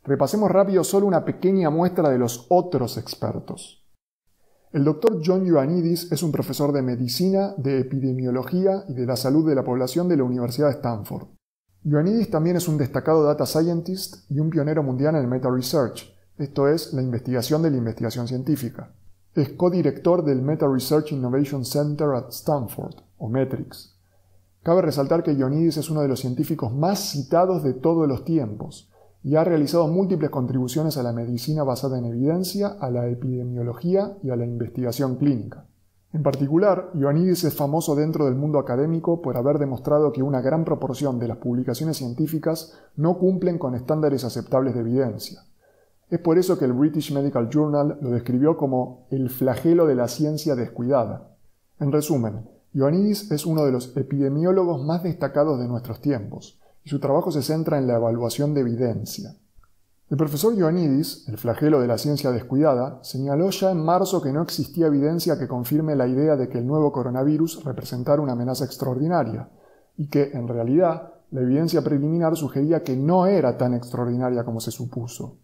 Repasemos rápido solo una pequeña muestra de los otros expertos. El Dr. John Ioannidis es un profesor de medicina, de epidemiología y de la salud de la población de la Universidad de Stanford. Ioannidis también es un destacado data scientist y un pionero mundial en el meta-research, esto es, la investigación de la investigación científica. Es codirector del Meta Research Innovation Center at Stanford, o METRIX. Cabe resaltar que Ioannidis es uno de los científicos más citados de todos los tiempos y ha realizado múltiples contribuciones a la medicina basada en evidencia, a la epidemiología y a la investigación clínica. En particular, Ioannidis es famoso dentro del mundo académico por haber demostrado que una gran proporción de las publicaciones científicas no cumplen con estándares aceptables de evidencia. Es por eso que el British Medical Journal lo describió como el flagelo de la ciencia descuidada. En resumen, Ioannidis es uno de los epidemiólogos más destacados de nuestros tiempos, y su trabajo se centra en la evaluación de evidencia. El profesor Ioannidis, el flagelo de la ciencia descuidada, señaló ya en marzo que no existía evidencia que confirme la idea de que el nuevo coronavirus representara una amenaza extraordinaria, y que, en realidad, la evidencia preliminar sugería que no era tan extraordinaria como se supuso.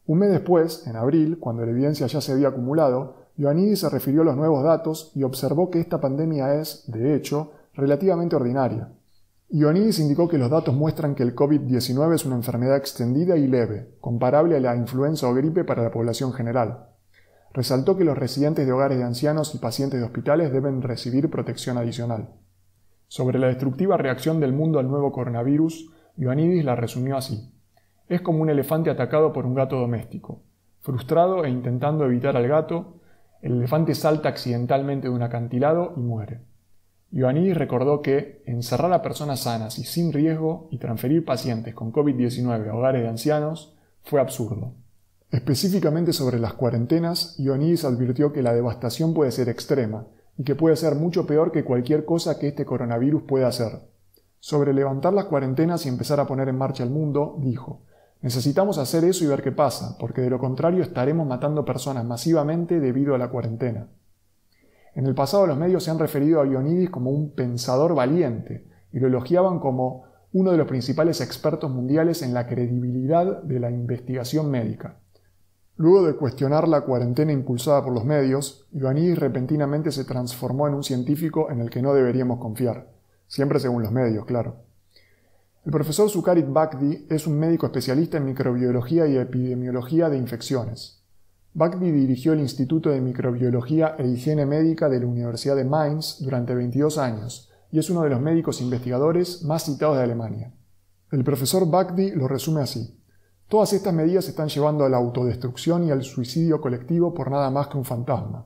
Un mes después, en abril, cuando la evidencia ya se había acumulado, Ioannidis se refirió a los nuevos datos y observó que esta pandemia es, de hecho, relativamente ordinaria. Ioannidis indicó que los datos muestran que el COVID-19 es una enfermedad extendida y leve, comparable a la influenza o gripe para la población general. Resaltó que los residentes de hogares de ancianos y pacientes de hospitales deben recibir protección adicional. Sobre la destructiva reacción del mundo al nuevo coronavirus, Ioannidis la resumió así. Es como un elefante atacado por un gato doméstico. Frustrado e intentando evitar al gato, el elefante salta accidentalmente de un acantilado y muere. Ioannidis recordó que encerrar a personas sanas y sin riesgo y transferir pacientes con COVID-19 a hogares de ancianos fue absurdo. Específicamente sobre las cuarentenas, Ioannidis advirtió que la devastación puede ser extrema y que puede ser mucho peor que cualquier cosa que este coronavirus pueda hacer. Sobre levantar las cuarentenas y empezar a poner en marcha el mundo, dijo: necesitamos hacer eso y ver qué pasa, porque de lo contrario estaremos matando personas masivamente debido a la cuarentena. En el pasado los medios se han referido a Ioannidis como un pensador valiente y lo elogiaban como uno de los principales expertos mundiales en la credibilidad de la investigación médica. Luego de cuestionar la cuarentena impulsada por los medios, Ioannidis repentinamente se transformó en un científico en el que no deberíamos confiar, siempre según los medios, claro. El profesor Sucharit Bhakdi es un médico especialista en microbiología y epidemiología de infecciones. Bhakdi dirigió el Instituto de Microbiología e Higiene Médica de la Universidad de Mainz durante 22 años y es uno de los médicos investigadores más citados de Alemania. El profesor Bhakdi lo resume así: todas estas medidas están llevando a la autodestrucción y al suicidio colectivo por nada más que un fantasma.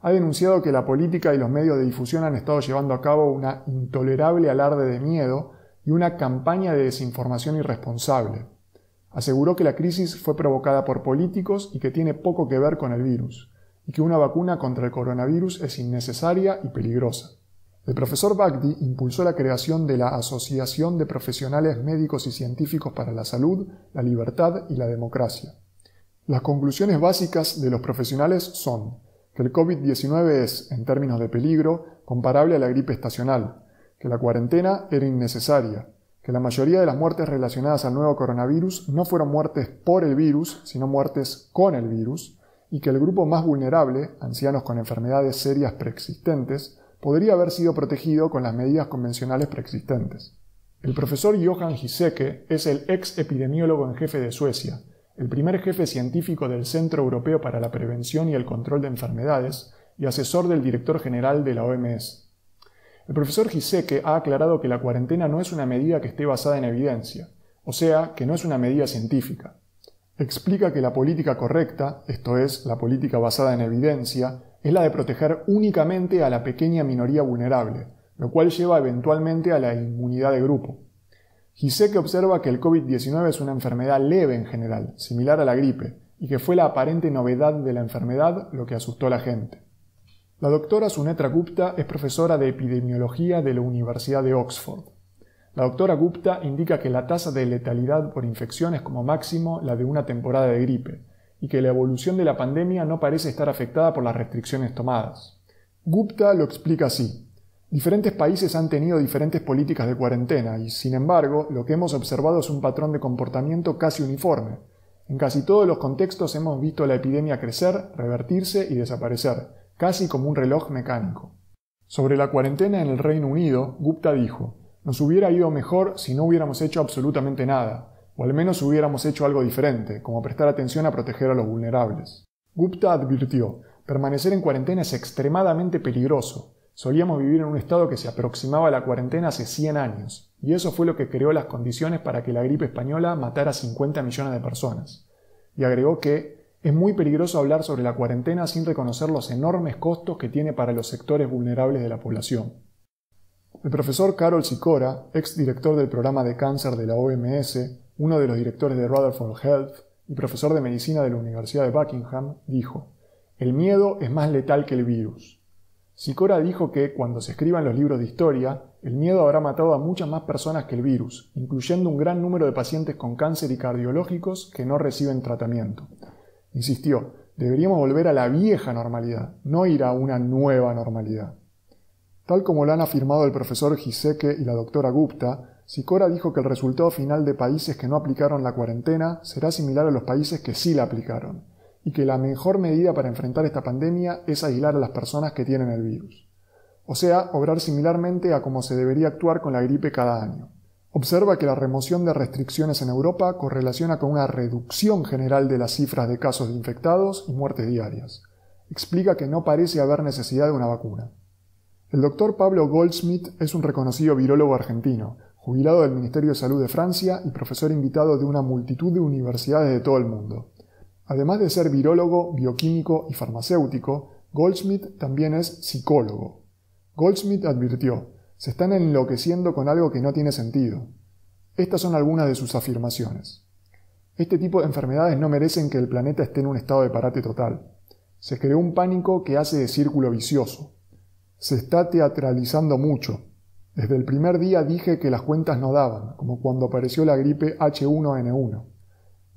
Ha denunciado que la política y los medios de difusión han estado llevando a cabo una intolerable alarde de miedo y una campaña de desinformación irresponsable. Aseguró que la crisis fue provocada por políticos y que tiene poco que ver con el virus, y que una vacuna contra el coronavirus es innecesaria y peligrosa. El profesor Bhakdi impulsó la creación de la Asociación de Profesionales Médicos y Científicos para la Salud, la Libertad y la Democracia. Las conclusiones básicas de los profesionales son que el COVID-19 es, en términos de peligro, comparable a la gripe estacional, que la cuarentena era innecesaria, que la mayoría de las muertes relacionadas al nuevo coronavirus no fueron muertes por el virus, sino muertes con el virus, y que el grupo más vulnerable, ancianos con enfermedades serias preexistentes, podría haber sido protegido con las medidas convencionales preexistentes. El profesor Johan Giesecke es el ex epidemiólogo en jefe de Suecia, el primer jefe científico del Centro Europeo para la Prevención y el Control de Enfermedades y asesor del director general de la OMS. El profesor Giesecke ha aclarado que la cuarentena no es una medida que esté basada en evidencia, o sea, que no es una medida científica. Explica que la política correcta, esto es, la política basada en evidencia, es la de proteger únicamente a la pequeña minoría vulnerable, lo cual lleva eventualmente a la inmunidad de grupo. Giesecke observa que el COVID-19 es una enfermedad leve en general, similar a la gripe, y que fue la aparente novedad de la enfermedad lo que asustó a la gente. La doctora Sunetra Gupta es profesora de epidemiología de la Universidad de Oxford. La doctora Gupta indica que la tasa de letalidad por infección es como máximo la de una temporada de gripe, y que la evolución de la pandemia no parece estar afectada por las restricciones tomadas. Gupta lo explica así: Diferentes países han tenido diferentes políticas de cuarentena y, sin embargo, lo que hemos observado es un patrón de comportamiento casi uniforme. En casi todos los contextos hemos visto la epidemia crecer, revertirse y desaparecer, casi como un reloj mecánico. Sobre la cuarentena en el Reino Unido, Gupta dijo: «Nos hubiera ido mejor si no hubiéramos hecho absolutamente nada, o al menos hubiéramos hecho algo diferente, como prestar atención a proteger a los vulnerables». Gupta advirtió: «Permanecer en cuarentena es extremadamente peligroso. Solíamos vivir en un estado que se aproximaba a la cuarentena hace 100 años, y eso fue lo que creó las condiciones para que la gripe española matara a 50 millones de personas». Y agregó que es muy peligroso hablar sobre la cuarentena sin reconocer los enormes costos que tiene para los sectores vulnerables de la población. El profesor Carol Sikora, ex director del programa de cáncer de la OMS, uno de los directores de Rutherford Health y profesor de medicina de la Universidad de Buckingham, dijo: «El miedo es más letal que el virus». Sikora dijo que, cuando se escriban los libros de historia, el miedo habrá matado a muchas más personas que el virus, incluyendo un gran número de pacientes con cáncer y cardiológicos que no reciben tratamiento. Insistió: «Deberíamos volver a la vieja normalidad, no ir a una nueva normalidad». Tal como lo han afirmado el profesor Giseke y la doctora Gupta, Sikora dijo que el resultado final de países que no aplicaron la cuarentena será similar a los países que sí la aplicaron, y que la mejor medida para enfrentar esta pandemia es aislar a las personas que tienen el virus. O sea, obrar similarmente a como se debería actuar con la gripe cada año. Observa que la remoción de restricciones en Europa correlaciona con una reducción general de las cifras de casos de infectados y muertes diarias. Explica que no parece haber necesidad de una vacuna. El doctor Pablo Goldschmidt es un reconocido virólogo argentino, jubilado del Ministerio de Salud de Francia y profesor invitado de una multitud de universidades de todo el mundo. Además de ser virólogo, bioquímico y farmacéutico, Goldschmidt también es psicólogo. Goldschmidt advirtió: «Se están enloqueciendo con algo que no tiene sentido». Estas son algunas de sus afirmaciones. Este tipo de enfermedades no merecen que el planeta esté en un estado de parate total. Se creó un pánico que hace de círculo vicioso. Se está teatralizando mucho. Desde el primer día dije que las cuentas no daban, como cuando apareció la gripe H1N1.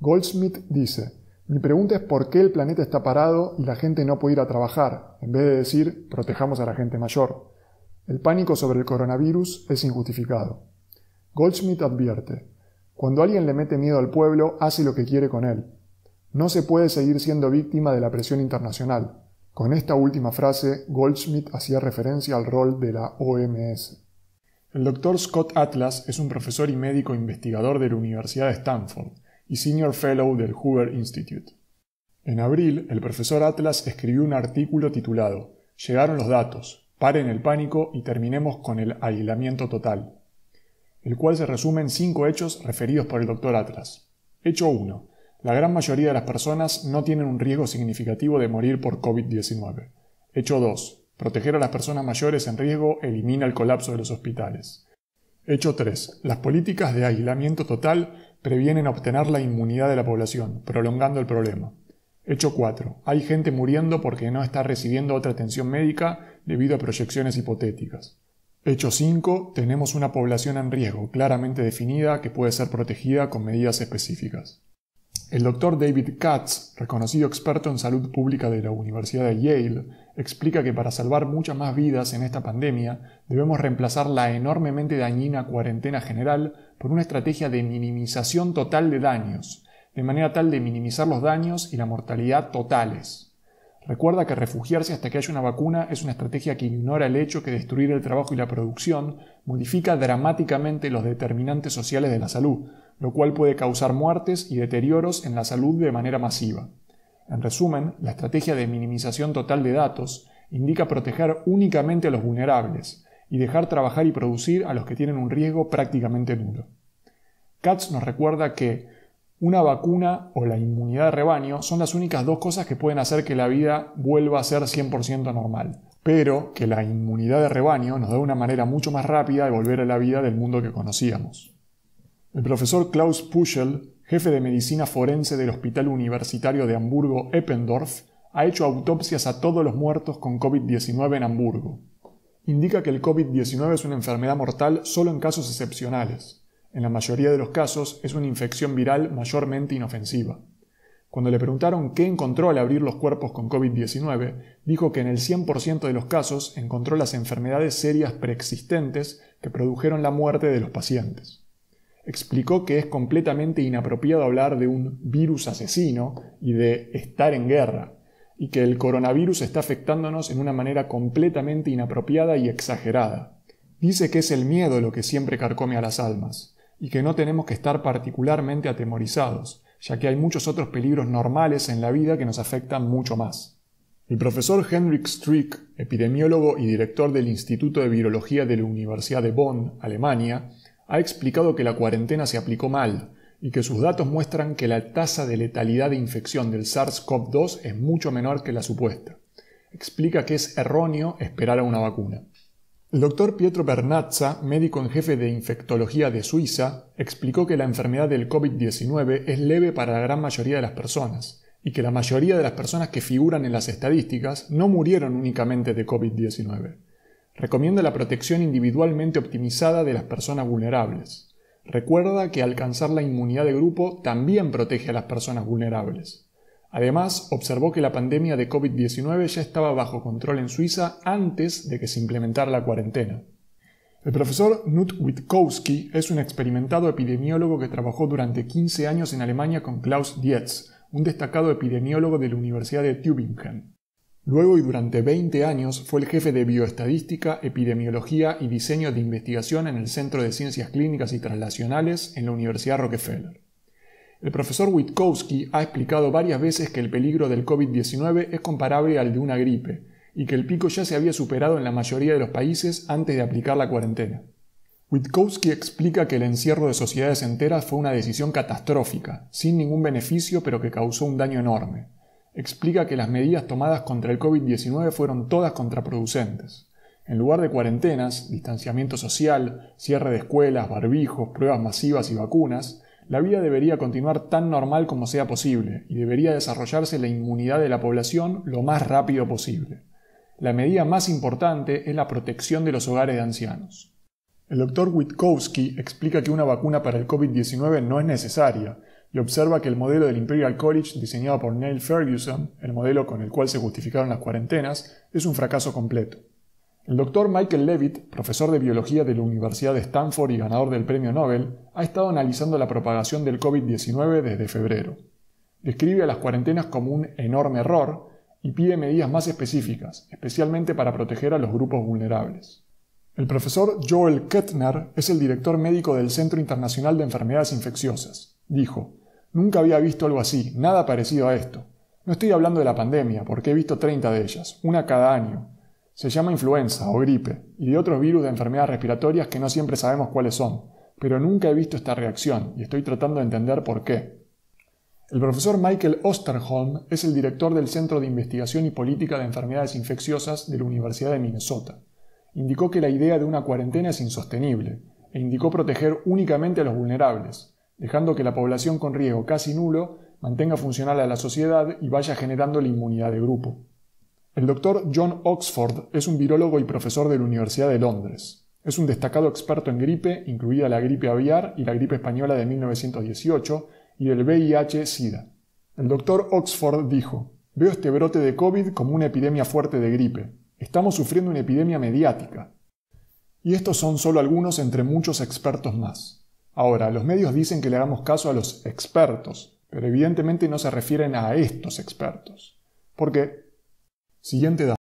Goldschmidt dice: «Mi pregunta es por qué el planeta está parado y la gente no puede ir a trabajar, en vez de decir, protejamos a la gente mayor. El pánico sobre el coronavirus es injustificado». Goldschmidt advierte: «Cuando alguien le mete miedo al pueblo, hace lo que quiere con él. No se puede seguir siendo víctima de la presión internacional». Con esta última frase, Goldschmidt hacía referencia al rol de la OMS. El Dr. Scott Atlas es un profesor y médico investigador de la Universidad de Stanford y Senior Fellow del Hoover Institute. En abril, el profesor Atlas escribió un artículo titulado «Llegaron los datos, paren el pánico y terminemos con el aislamiento total», el cual se resume en 5 hechos referidos por el Dr. Atlas. Hecho 1. La gran mayoría de las personas no tienen un riesgo significativo de morir por COVID-19. Hecho 2. Proteger a las personas mayores en riesgo elimina el colapso de los hospitales. Hecho 3. Las políticas de aislamiento total previenen obtener la inmunidad de la población, prolongando el problema. Hecho 4. Hay gente muriendo porque no está recibiendo otra atención médica debido a proyecciones hipotéticas. Hecho 5. Tenemos una población en riesgo claramente definida que puede ser protegida con medidas específicas. El Dr. David Katz, reconocido experto en salud pública de la Universidad de Yale, explica que para salvar muchas más vidas en esta pandemia debemos reemplazar la enormemente dañina cuarentena general por una estrategia de minimización total de daños, de manera tal de minimizar los daños y la mortalidad totales. Recuerda que refugiarse hasta que haya una vacuna es una estrategia que ignora el hecho que destruir el trabajo y la producción modifica dramáticamente los determinantes sociales de la salud, lo cual puede causar muertes y deterioros en la salud de manera masiva. En resumen, la estrategia de minimización total de datos indica proteger únicamente a los vulnerables y dejar trabajar y producir a los que tienen un riesgo prácticamente nulo. Katz nos recuerda que una vacuna o la inmunidad de rebaño son las únicas 2 cosas que pueden hacer que la vida vuelva a ser 100% normal, pero que la inmunidad de rebaño nos da una manera mucho más rápida de volver a la vida del mundo que conocíamos. El profesor Klaus Puschel, jefe de medicina forense del Hospital Universitario de Hamburgo-Eppendorf, ha hecho autopsias a todos los muertos con COVID-19 en Hamburgo. Indica que el COVID-19 es una enfermedad mortal solo en casos excepcionales. En la mayoría de los casos es una infección viral mayormente inofensiva. Cuando le preguntaron qué encontró al abrir los cuerpos con COVID-19, dijo que en el 100% de los casos encontró las enfermedades serias preexistentes que produjeron la muerte de los pacientes. Explicó que es completamente inapropiado hablar de un virus asesino y de estar en guerra, y que el coronavirus está afectándonos en una manera completamente inapropiada y exagerada. Dice que es el miedo lo que siempre carcome a las almas, y que no tenemos que estar particularmente atemorizados, ya que hay muchos otros peligros normales en la vida que nos afectan mucho más. El profesor Henrik Strick, epidemiólogo y director del Instituto de Virología de la Universidad de Bonn, Alemania, ha explicado que la cuarentena se aplicó mal y que sus datos muestran que la tasa de letalidad de infección del SARS-CoV-2 es mucho menor que la supuesta. Explica que es erróneo esperar a una vacuna. El doctor Pietro Bernazza, médico en jefe de infectología de Suiza, explicó que la enfermedad del COVID-19 es leve para la gran mayoría de las personas y que la mayoría de las personas que figuran en las estadísticas no murieron únicamente de COVID-19. Recomienda la protección individualmente optimizada de las personas vulnerables. Recuerda que alcanzar la inmunidad de grupo también protege a las personas vulnerables. Además, observó que la pandemia de COVID-19 ya estaba bajo control en Suiza antes de que se implementara la cuarentena. El profesor Knut Witkowski es un experimentado epidemiólogo que trabajó durante 15 años en Alemania con Klaus Dietz, un destacado epidemiólogo de la Universidad de Tübingen. Luego y durante 20 años fue el jefe de bioestadística, epidemiología y diseño de investigación en el Centro de Ciencias Clínicas y Translacionales en la Universidad Rockefeller. El profesor Witkowski ha explicado varias veces que el peligro del COVID-19 es comparable al de una gripe y que el pico ya se había superado en la mayoría de los países antes de aplicar la cuarentena. Witkowski explica que el encierro de sociedades enteras fue una decisión catastrófica, sin ningún beneficio pero que causó un daño enorme. Explica que las medidas tomadas contra el COVID-19 fueron todas contraproducentes. En lugar de cuarentenas, distanciamiento social, cierre de escuelas, barbijos, pruebas masivas y vacunas, la vida debería continuar tan normal como sea posible y debería desarrollarse la inmunidad de la población lo más rápido posible. La medida más importante es la protección de los hogares de ancianos. El doctor Witkowski explica que una vacuna para el COVID-19 no es necesaria y observa que el modelo del Imperial College diseñado por Neil Ferguson, el modelo con el cual se justificaron las cuarentenas, es un fracaso completo. El doctor Michael Levitt, profesor de biología de la Universidad de Stanford y ganador del premio Nobel, ha estado analizando la propagación del COVID-19 desde febrero. Describe a las cuarentenas como un enorme error y pide medidas más específicas, especialmente para proteger a los grupos vulnerables. El profesor Joel Kettner es el director médico del Centro Internacional de Enfermedades Infecciosas. Dijo: «Nunca había visto algo así, nada parecido a esto. No estoy hablando de la pandemia, porque he visto 30 de ellas, una cada año. Se llama influenza o gripe, y de otros virus de enfermedades respiratorias que no siempre sabemos cuáles son, pero nunca he visto esta reacción y estoy tratando de entender por qué». El profesor Michael Osterholm es el director del Centro de Investigación y Política de Enfermedades Infecciosas de la Universidad de Minnesota. Indicó que la idea de una cuarentena es insostenible, e indicó proteger únicamente a los vulnerables, dejando que la población con riesgo casi nulo mantenga funcional a la sociedad y vaya generando la inmunidad de grupo. El doctor John Oxford es un virólogo y profesor de la Universidad de Londres. Es un destacado experto en gripe, incluida la gripe aviar y la gripe española de 1918, y el VIH-Sida. El doctor Oxford dijo: «Veo este brote de COVID como una epidemia fuerte de gripe. Estamos sufriendo una epidemia mediática». Y estos son solo algunos entre muchos expertos más. Ahora, los medios dicen que le hagamos caso a los expertos, pero evidentemente no se refieren a estos expertos. Porque, siguiente dato.